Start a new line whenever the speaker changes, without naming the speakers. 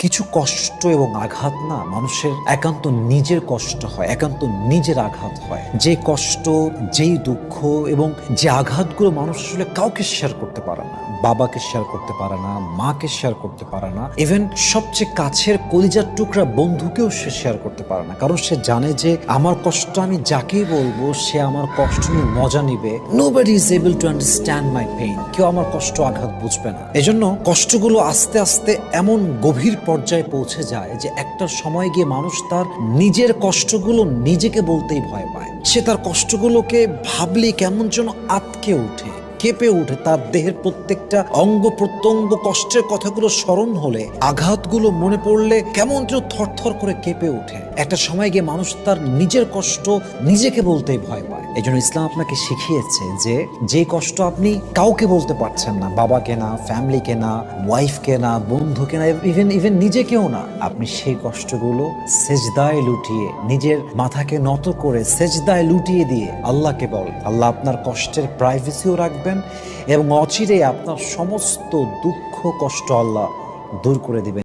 কিছু কষ্ট এবং আঘাত না মানুষের একান্ত নিজের কষ্ট হয়, একান্ত নিজের আঘাত হয়। যে কষ্ট, যেই দুঃখ এবং যে আঘাতগুলো মানুষ আসলে কাউকে শেয়ার করতে পারে না, বাবাকে শেয়ার করতে পারে না, মাকে শেয়ার করতে পারে না, ইভেন সবচেয়ে কাছের কলিজার টুকরা বন্ধুকেও সে শেয়ার করতে পারে না। কারণ সে জানে যে আমার কষ্ট আমি যাকেই বলবো সে আমার কষ্ট নিয়ে মজা নিবে। Nobody is able to understand my pain. কেউ আমার কষ্ট আঘাত বুঝবে না। এজন্য কষ্টগুলো আস্তে আস্তে এমন গভীর পর্যায়ে পৌঁছে যায় যে একটা সময় গিয়ে মানুষ তার নিজের কষ্টগুলো নিজেকে বলতেই ভয় পায়। সে তার কষ্টগুলোকে ভাবলে কেমন যেন আটকে ওঠে, কেঁপে ওঠে। তার দেহের প্রত্যেকটা অঙ্গ প্রত্যঙ্গ কষ্টের কথাগুলো স্মরণ হলে, আঘাতগুলো মনে পড়লে কেমন যেন থরথর করে কেঁপে ওঠে। একটা সময় গিয়ে মানুষ তার নিজের কষ্ট নিজেকে বলতেই ভয় পায়। এই জন্য ইসলাম আপনাকে শিখিয়েছে যে কষ্ট আপনি কাউকে বলতে পারছেন না, বাবাকে না, ফ্যামিলিকে না, ওয়াইফকে না, বন্ধুকে না, ইভেন নিজেকেও না, আপনি সেই কষ্টগুলো সেজদায় লুটিয়ে, নিজের মাথাকে নত করে সেজদায় লুটিয়ে দিয়ে আল্লাহকে বল। আল্লাহ আপনার কষ্টের প্রাইভেসিও রাখবেন এবং অচিরেই আপনার সমস্ত দুঃখ কষ্ট আল্লাহ দূর করে দিবেন।